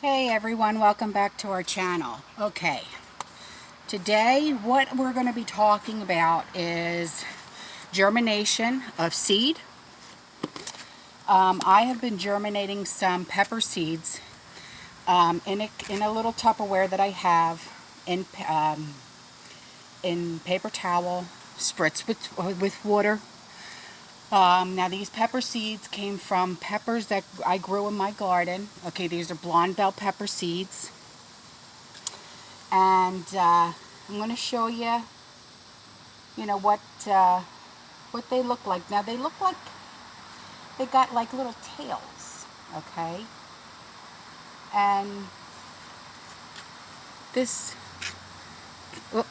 Hey everyone, welcome back to our channel. Okay, today what we're going to be talking about is germination of seed. I have been germinating some pepper seeds in a little Tupperware that I have in paper towel, spritz with water. Now these pepper seeds came from peppers that I grew in my garden. Okay, these are blonde bell pepper seeds. And I'm going to show you, what they look like. Now they look like they got like little tails, okay? And this, oh,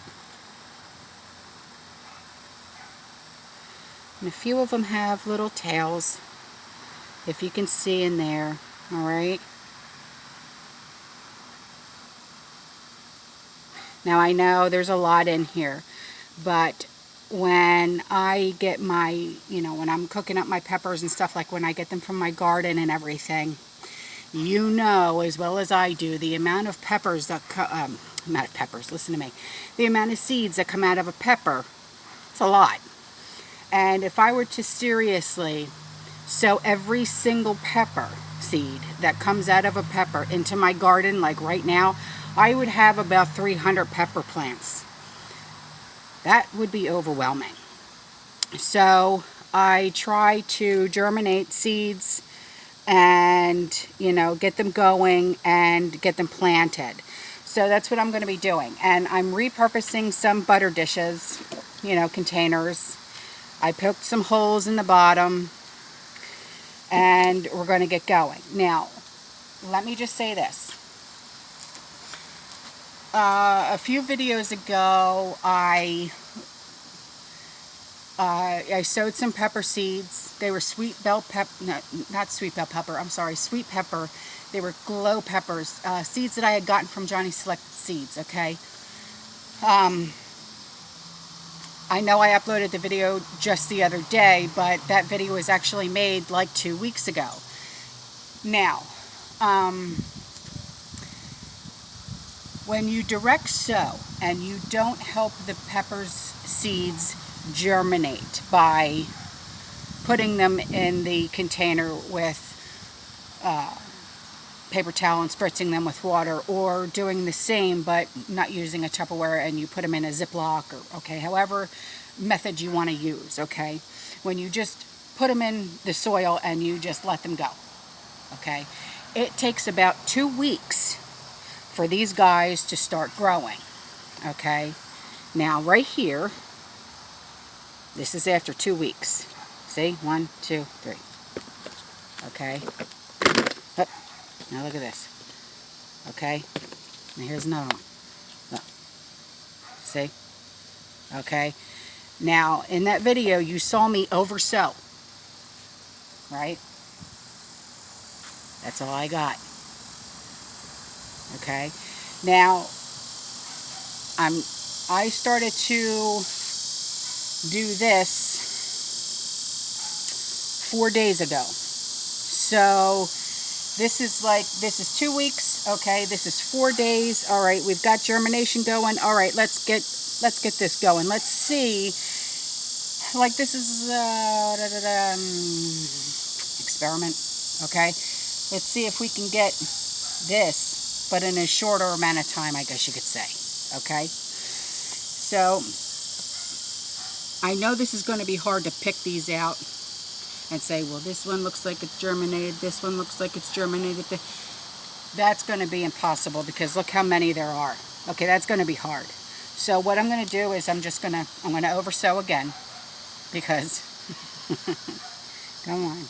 and a few of them have little tails, if you can see in there, all right? Now I know there's a lot in here, but when I get my, when I'm cooking up my peppers and stuff, like when I get them from my garden and everything, you know as well as I do the amount of peppers that listen to me, the amount of seeds that come out of a pepper. It's a lot. And if I were to seriously sow every single pepper seed that comes out of a pepper into my garden, like right now, I would have about 300 pepper plants. That would be overwhelming. So I try to germinate seeds and, get them going and get them planted. So that's what I'm going to be doing. And I'm repurposing some butter dishes, containers. I poked some holes in the bottom and we're going to get going. Now, let me just say this. A few videos ago, I sowed some pepper seeds. They were sweet bell pepper, no, not sweet bell pepper, I'm sorry, sweet pepper. They were glow peppers, seeds that I had gotten from Johnny Selected Seeds, okay? I know I uploaded the video just the other day, but that video was actually made like 2 weeks ago. Now, when you direct sow and you don't help the pepper's seeds germinate by putting them in the container with paper towel and spritzing them with water, or doing the same but not using a Tupperware and you put them in a Ziploc, or okay, however method you want to use, okay? When you just put them in the soil and you just let them go, okay? It takes about 2 weeks for these guys to start growing, okay? Now right here, this is after 2 weeks. See, 1, 2, 3. Okay. Oh, now look at this. Okay. Now here's another one. Look. See? Okay. Now in that video you saw me oversow. Right? That's all I got. Okay. Now I started to do this 4 days ago. So this is 2 weeks. Okay, this is 4 days. All right, we've got germination going. All right, let's get this going. Let's see. Like, this is experiment. Okay, let's see if we can get this, but in a shorter amount of time, I guess you could say. Okay, so I know this is going to be hard to pick these out and say, well, this one looks like it's germinated, this one looks like it's germinated. That's going to be impossible because look how many there are. Okay, that's going to be hard. So what I'm going to do is I'm going to oversow again because, come on,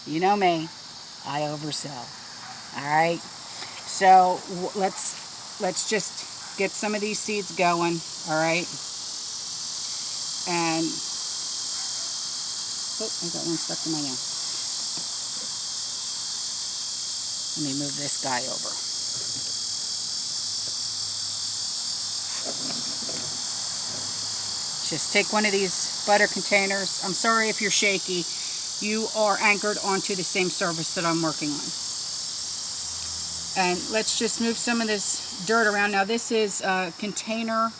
you know me, I oversow. All right, so let's just get some of these seeds going. All right. And, oh, I got one stuck in my nail. Let me move this guy over. Just take one of these butter containers. I'm sorry if you're shaky. You are anchored onto the same surface that I'm working on. And let's just move some of this dirt around. Now this is container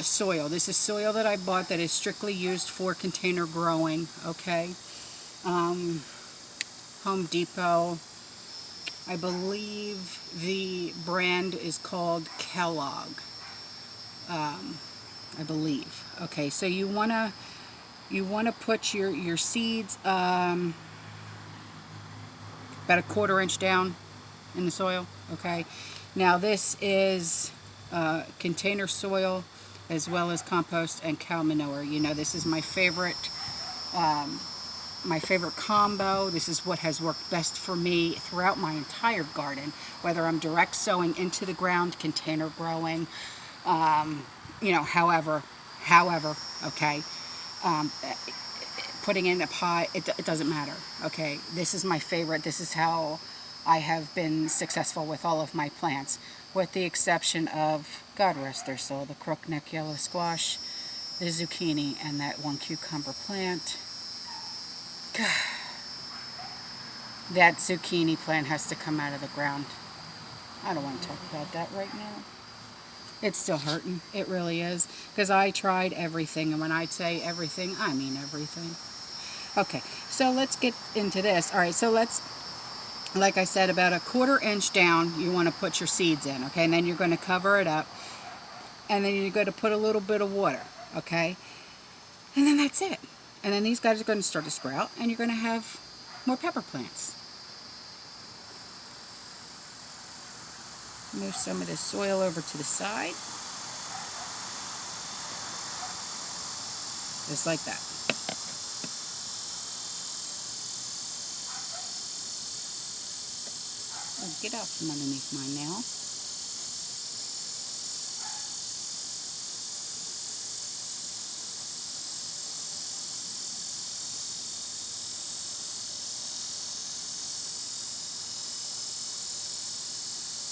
soil. This is soil that I bought that is strictly used for container growing, okay? Home Depot. I believe the brand is called Kellogg. I believe. Okay, so you wanna put your seeds about a 1/4 inch down in the soil. Okay. Now this is container soil as well as compost and cow manure. You know, this is my favorite combo. This is what has worked best for me throughout my entire garden, whether I'm direct sowing into the ground, container growing, you know, however, okay, putting in a pot, it doesn't matter, okay. This is my favorite. This is how I have been successful with all of my plants, with the exception of, God rest their soul, the crookneck yellow squash, the zucchini, and that one cucumber plant. That zucchini plant has to come out of the ground. I don't want to talk about that right now. It's still hurting. It really is. Because I tried everything. And when I say everything, I mean everything. Okay, so let's get into this. All right, so let's, like I said, about a 1/4 inch down, you want to put your seeds in. Okay, and then you're going to cover it up. And then you're going to put a little bit of water. Okay, and then that's it. And then these guys are going to start to sprout, and you're going to have more pepper plants. Move some of this soil over to the side. Just like that. Oh, get out from underneath mine now.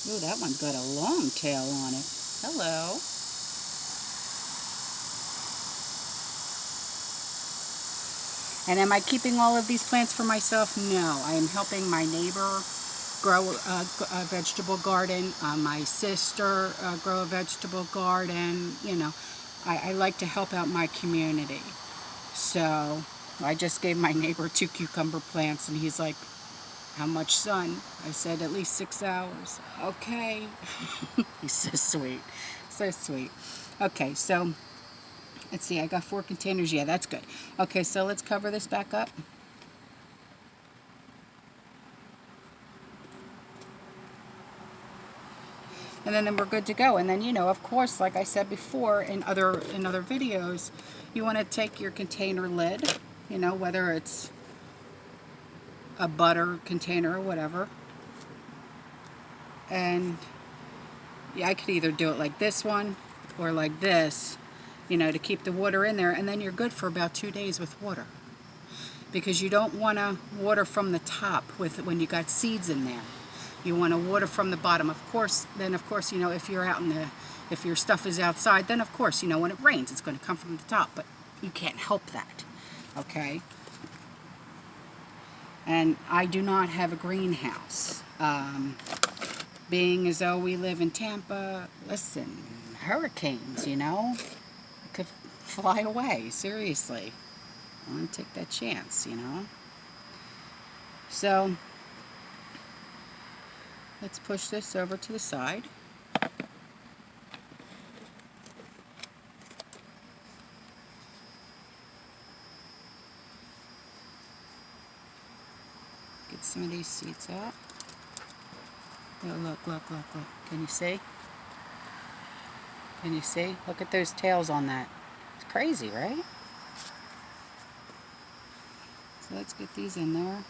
Ooh, that one's got a long tail on it. Hello. And am I keeping all of these plants for myself? No. I am helping my neighbor grow a vegetable garden. My sister grow a vegetable garden. You know, I like to help out my community. So I just gave my neighbor 2 cucumber plants, and he's like, how much sun? I said, at least 6 hours. Okay. He's so sweet. So sweet. Okay, so let's see. I got 4 containers. Yeah, that's good. Okay, so let's cover this back up. And then we're good to go. And then, you know, of course, like I said before in other videos, you want to take your container lid, you know, whether it's a butter container or whatever. And yeah, I could either do it like this one or like this, you know, to keep the water in there, and then you're good for about 2 days with water. Because you don't want to water from the top when you got seeds in there. You want to water from the bottom. Of course, you know, if you're out if your stuff is outside, then of course, you know, when it rains, it's going to come from the top, but you can't help that. Okay? And I do not have a greenhouse. Being as though we live in Tampa, listen, hurricanes, you know, could fly away, seriously. I want to take that chance, you know. So, let's push this over to the side. Get some of these seeds out. Oh, look. Can you see? Can you see? Look at those tails on that. It's crazy, right? So let's get these in there.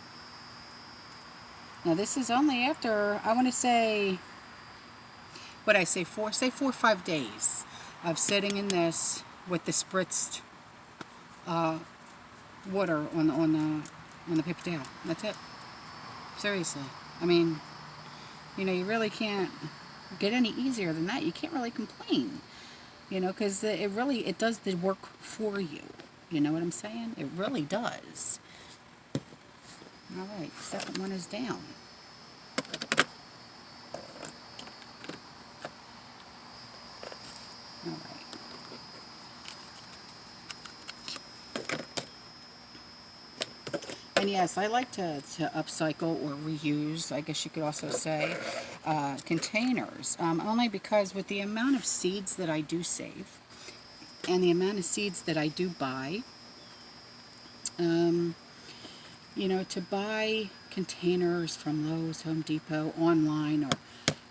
Now this is only after, I want to say, what I say, 4 or 5 days of sitting in this with the spritzed water on the paper towel. That's it. Seriously. I mean, you know, you really can't get any easier than that. You can't really complain, you know, because it does the work for you. You know what I'm saying? It really does. All right, second one is down. And yes, I like to upcycle or reuse, I guess you could also say, containers. Only because with the amount of seeds that I do save and the amount of seeds that I do buy, you know, to buy containers from Lowe's, Home Depot, online, or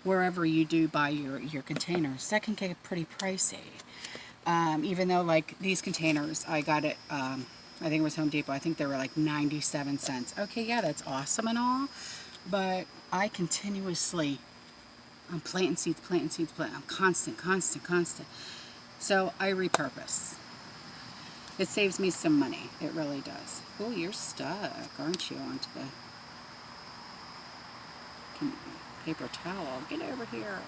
wherever you do buy your containers, that can get pretty pricey. Even though, like, these containers, I got it, I think it was Home Depot, I think they were like 97 cents. Okay, yeah, that's awesome and all, but I continuously, I'm planting seeds, I'm constant. So I repurpose. It saves me some money. It really does. Oh, you're stuck, aren't you, onto the paper towel. Get over here.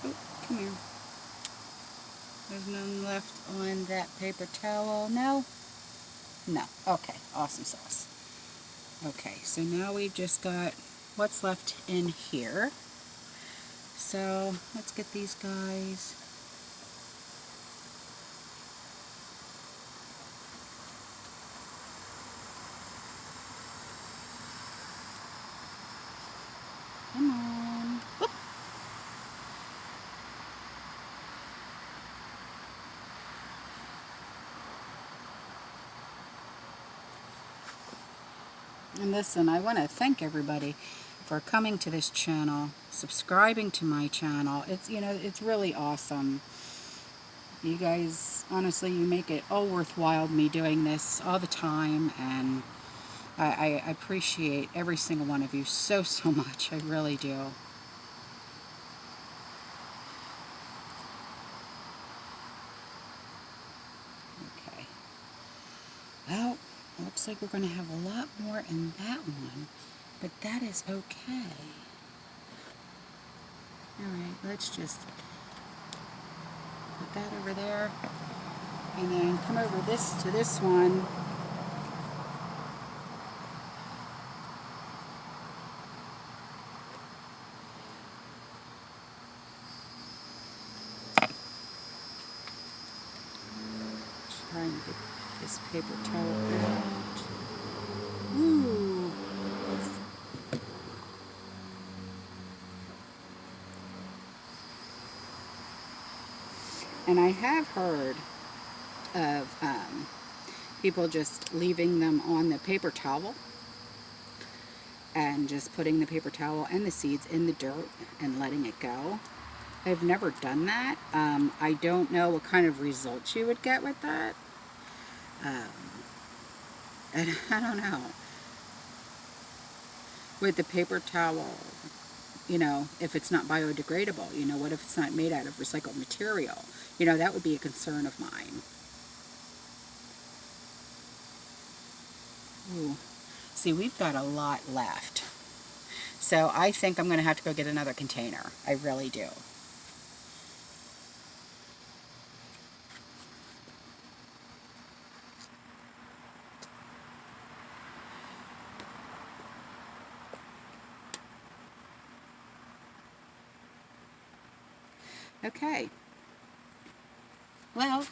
Oh, come here. There's none left on that paper towel. No? No. Okay. Awesome sauce. Okay, so now we've just got what's left in here. So let's get these guys. Come on. Whoop. And listen, I want to thank everybody for coming to this channel, subscribing to my channel. It's, you know, it's really awesome. You guys, honestly, you make it all worthwhile me doing this all the time, and I appreciate every single one of you so much. I really do. Okay. Well, looks like we're going to have a lot more in that one, but that is okay. Alright, let's just put that over there, and then come over this to this one. Trying to get this paper towel out. Ooh. And I have heard of people just leaving them on the paper towel and just putting the paper towel and the seeds in the dirt and letting it go. I've never done that. I don't know what kind of results you would get with that. And I don't know. With the paper towel, you know, if it's not biodegradable, you know, what if it's not made out of recycled material? You know, that would be a concern of mine. Ooh. See, we've got a lot left. So I think I'm going to have to go get another container. I really do. Okay. Well,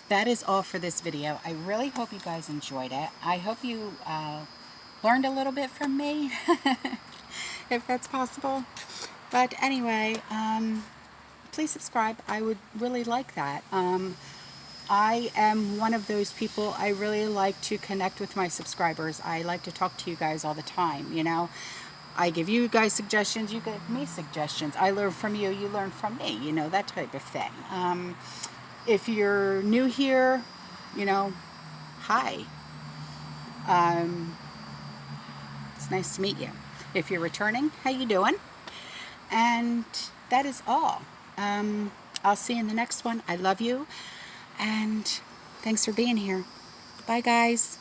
that is all for this video. I really hope you guys enjoyed it. I hope you learned a little bit from me, if that's possible. But anyway, please subscribe. I would really like that. I am one of those people, I really like to connect with my subscribers. I like to talk to you guys all the time, you know. I give you guys suggestions, you give me suggestions. I learn from you, you learn from me, you know, that type of thing. If you're new here, you know, hi. It's nice to meet you. If you're returning, how you doing? And that is all. I'll see you in the next one. I love you, and thanks for being here. Bye, guys.